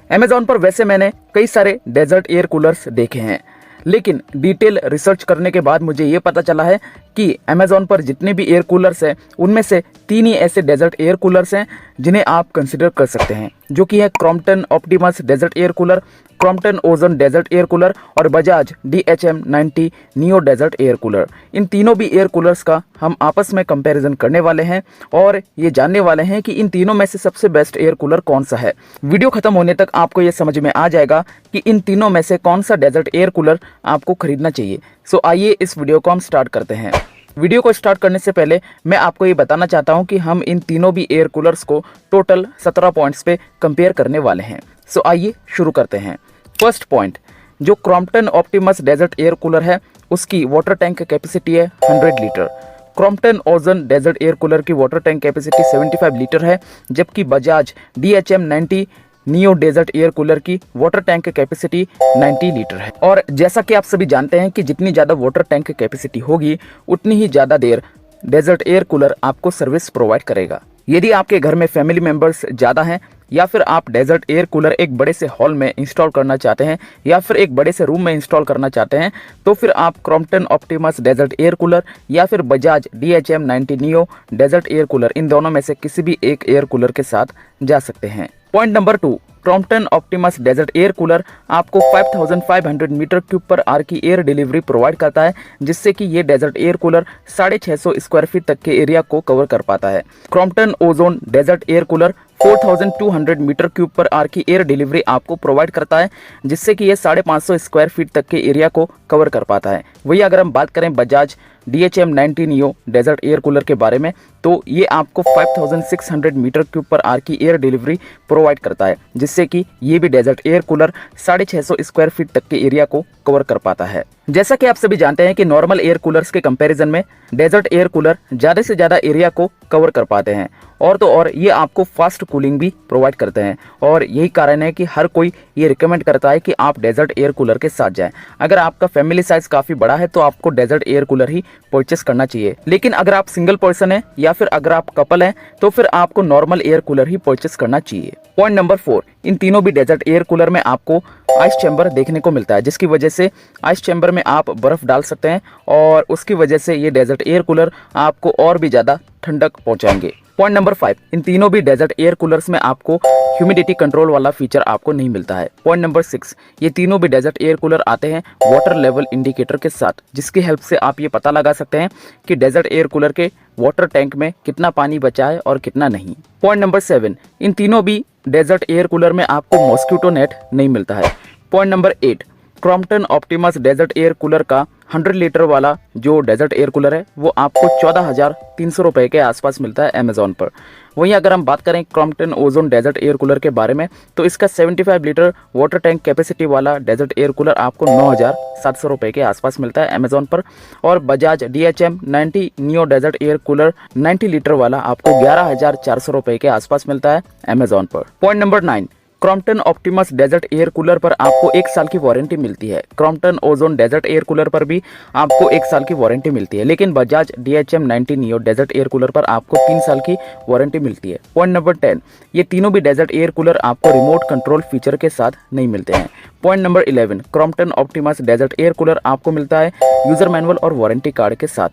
Amazon पर वैसे मैंने कई सारे डेजर्ट एयर कूलर्स देखे हैं, लेकिन डिटेल रिसर्च करने के बाद मुझे ये पता चला है कि अमेज़ॉन पर जितने भी एयर कूलर्स हैं उनमें से 3 ही ऐसे डेजर्ट एयर कूलर्स हैं जिन्हें आप कंसिडर कर सकते हैं, जो कि है Crompton Optimus desert air cooler, Crompton Ozone desert air cooler और Bajaj DHM90 Neo desert air cooler. इन तीनों भी एयर कूलर्स का हम आपस में कंपैरिजन करने वाले हैं और ये जानने वाले हैं कि इन तीनों में से सबसे बेस्ट एयर कूलर कौन सा है। वीडियो खत्म होने तक आपको ये समझ में आ जाएगा कि इन तीनों में से कौन सा डेजर्ट एयर कूलर आपको खरीदना चाहिए। सो आइए इस वीडियो को हम स्टार्ट करते हैं। वीडियो को स्टार्ट करने से पहले मैं आपको ये बताना चाहता हूं कि हम इन तीनों भी एयर कूलर्स को टोटल 17 पॉइंट्स पे कंपेयर करने वाले हैं। सो आइए शुरू करते हैं। फर्स्ट पॉइंट, जो Crompton Optimus desert air cooler है उसकी वाटर टैंक कैपेसिटी है 100 litre. Crompton Ozone desert air cooler की वाटर टैंक कैपेसिटी 75 लीटर है, जबकि Bajaj DHM90 Neo desert air cooler की वाटर टैंक कैपेसिटी 90 लीटर है। और जैसा कि आप सभी जानते हैं कि जितनी ज़्यादा वाटर टैंक कैपेसिटी होगी उतनी ही ज़्यादा देर डेजर्ट एयर कूलर आपको सर्विस प्रोवाइड करेगा। यदि आपके घर में फैमिली मेंबर्स ज़्यादा हैं या फिर आप डेजर्ट एयर कूलर एक बड़े से हॉल में इंस्टॉल करना चाहते हैं या फिर एक बड़े से रूम में इंस्टॉल करना चाहते हैं, तो फिर आप Crompton Optimus desert air cooler या फिर Bajaj DHM90 Neo desert air cooler, इन दोनों में से किसी भी एक एयर कूलर के साथ जा सकते हैं। Point number 2, Crompton Optimus desert air cooler आपको 5500 मीटर क्यूब पर आवर की एयर डिलीवरी प्रोवाइड करता है, जिससे कि ये desert air cooler 650 square feet तक के एरिया को कवर कर पाता है। Crompton Ozone desert air cooler 4200 metre cube per hour की एयर डिलीवरी आपको प्रोवाइड करता है, जिससे कि ये 550 स्क्वायर फीट तक के एरिया को कवर कर पाता है। वही अगर हम बात करें Bajaj DHM90 Neo desert air cooler के बारे में, तो ये आपको 5600 मीटर क्यूब पर आवर की एयर डिलीवरी प्रोवाइड करता है, जिससे कि ये भी desert air cooler 650 square feet तक के एरिया को कवर कर पाता है। जैसा कि आप सभी जानते हैं कि नॉर्मल एयर कूलर्स के कंपैरिजन में डेजर्ट एयर कूलर ज़्यादा से ज़्यादा एरिया को कवर कर पाते हैं, और तो और ये आपको फास्ट कूलिंग भी प्रोवाइड करते हैं। और यही कारण है कि हर कोई ये रिकमेंड करता है कि आप डेजर्ट एयर कूलर के साथ जाएं। अगर आपका फैमिली साइज काफ़ी बड़ा है तो आपको डेजर्ट एयर कूलर ही परचेस करना चाहिए, लेकिन अगर आप सिंगल पर्सन हैं या फिर अगर आप कपल हैं तो फिर आपको नॉर्मल एयर कूलर ही परचेस करना चाहिए। पॉइंट नंबर 4, इन तीनों भी डेजर्ट एयर कूलर में आपको आइस चैम्बर देखने को मिलता है, जिसकी वजह से आइस चैम्बर में आप बर्फ़ डाल सकते हैं और उसकी वजह से ये डेजर्ट एयर कूलर आपको और भी ज़्यादा ठंडक पहुंचाएंगे। पॉइंट नंबर 5, इन तीनों भी डेजर्ट एयर कूलर्स में आपको ह्यूमिडिटी कंट्रोल वाला फीचर आपको नहीं मिलता है। पॉइंट नंबर 6, ये तीनों भी डेजर्ट एयर कूलर आते हैं वाटर लेवल इंडिकेटर के साथ, जिसकी हेल्प से आप ये पता लगा सकते हैं कि डेजर्ट एयर कूलर के वाटर टैंक में कितना पानी बचा है और कितना नहीं। पॉइंट नंबर 7, इन तीनों भी डेजर्ट एयर कूलर में आपको मॉस्किटो नेट नहीं मिलता है। Point number 8, Crompton Optimus desert air cooler का 100 लीटर वाला जो डेजर्ट एयर कूलर है वो आपको 14,300 रुपये के आसपास मिलता है अमेज़ॉन पर। वहीं अगर हम बात करें Crompton Ozone desert air cooler के बारे में, तो इसका 75 लीटर वाटर टैंक कैपेसिटी वाला डेजर्ट एयर कूलर आपको 9,700 रुपये के आसपास मिलता है अमेज़ॉन पर। और Bajaj DHM90 Neo desert air cooler 90 litre वाला आपको 11,400 रुपये के आसपास मिलता है अमेज़ॉन पर। Point number 9, Crompton Optimus desert air cooler पर आपको 1 साल की वारंटी मिलती है। Crompton Ozone desert air cooler पर भी आपको 1 साल की वारंटी मिलती है, लेकिन Bajaj DHM90 Neo desert air cooler पर आपको 3 साल की वारंटी मिलती है। पॉइंट नंबर 10, ये तीनों भी डेजर्ट एयर कूलर आपको रिमोट कंट्रोल फीचर के साथ नहीं मिलते हैं। Point number 11, Crompton Optimus desert air cooler आपको मिलता है यूज़र मैनुअल और वारंटी कार्ड के साथ।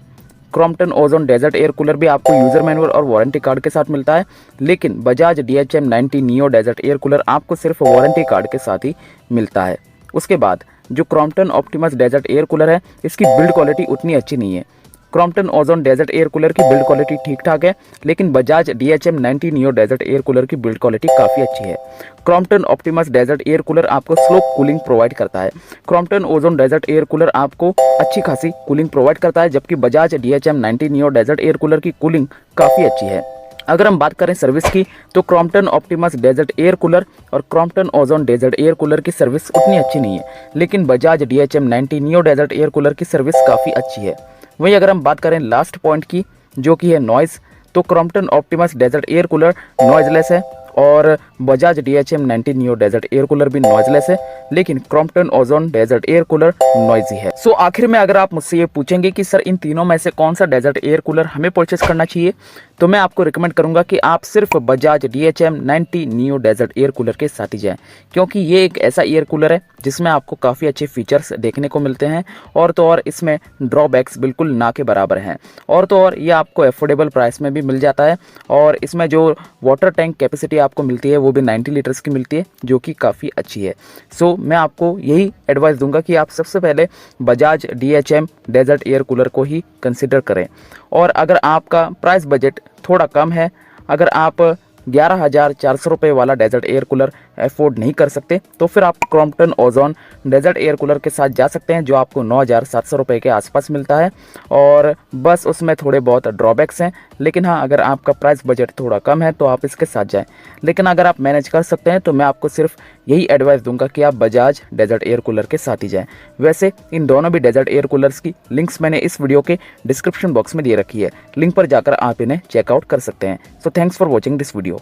Crompton Ozone desert air cooler भी आपको यूज़र मैनुअल और वारंटी कार्ड के साथ मिलता है, लेकिन Bajaj DHM90 Neo desert air cooler आपको सिर्फ वारंटी कार्ड के साथ ही मिलता है। उसके बाद जो Crompton Optimus desert air cooler है इसकी बिल्ड क्वालिटी उतनी अच्छी नहीं है। Crompton Ozone desert air cooler की बिल्ड क्वालिटी ठीक ठाक है, लेकिन Bajaj DHM90 Neo desert air cooler की बिल्ड क्वालिटी काफ़ी अच्छी है। Crompton Optimus desert air cooler आपको स्लो कूलिंग प्रोवाइड करता है। Crompton Ozone desert air cooler आपको अच्छी खासी कूलिंग प्रोवाइड करता है, जबकि Bajaj DHM90 Neo desert air cooler की कूलिंग काफ़ी अच्छी है। अगर हम बात करें सर्विस की, तो Crompton Optimus desert air cooler और Crompton Ozone desert air cooler की सर्विस उतनी अच्छी नहीं है, लेकिन Bajaj DHM90 Neo desert air cooler की सर्विस काफ़ी अच्छी है। वहीं अगर हम बात करें लास्ट पॉइंट की, जो कि है नॉइज़, तो Crompton Optimus desert air cooler noiseless है और Bajaj DHM90 Neo desert air cooler भी नॉइजलेस है, लेकिन Crompton Ozone desert air cooler noisy है। सो आखिर में अगर आप मुझसे ये पूछेंगे कि सर इन तीनों में से कौन सा डेजर्ट एयर कूलर हमें परचेस करना चाहिए, तो मैं आपको रिकमेंड करूंगा कि आप सिर्फ Bajaj DHM 90 Neo desert air cooler के साथ ही जाएं, क्योंकि ये एक ऐसा एयर कूलर है जिसमें आपको काफ़ी अच्छे फीचर्स देखने को मिलते हैं और तो और इसमें ड्रॉबैक्स बिल्कुल ना के बराबर हैं। और तो और ये आपको एफोर्डेबल प्राइस में भी मिल जाता है और इसमें जो वाटर टैंक कैपेसिटी आपको मिलती है वो भी 90 लीटर्स की मिलती है, जो कि काफ़ी अच्छी है। सो मैं आपको यही एडवाइस दूंगा कि आप सबसे पहले Bajaj DHM desert air cooler को ही कंसिडर करें। और अगर आपका प्राइस बजट थोड़ा कम है, अगर आप 11,400 रुपये वाला डेजर्ट एयर कूलर अफोर्ड नहीं कर सकते, तो फिर आप Crompton Ozone desert air cooler के साथ जा सकते हैं, जो आपको 9,700 रुपये के आसपास मिलता है। और बस उसमें थोड़े बहुत ड्रॉबैक्स हैं, लेकिन हाँ, अगर आपका प्राइस बजट थोड़ा कम है तो आप इसके साथ जाएं। लेकिन अगर आप मैनेज कर सकते हैं तो मैं आपको सिर्फ यही एडवाइस दूंगा कि आप बजाज डेजर्ट एयर कूलर के साथ ही जाएं। वैसे इन दोनों भी डेजर्ट एयर कूलर्स की लिंक्स मैंने इस वीडियो के डिस्क्रिप्शन बॉक्स में दे रखी है, लिंक पर जाकर आप इन्हें चेकआउट कर सकते हैं। So thanks for watching this video.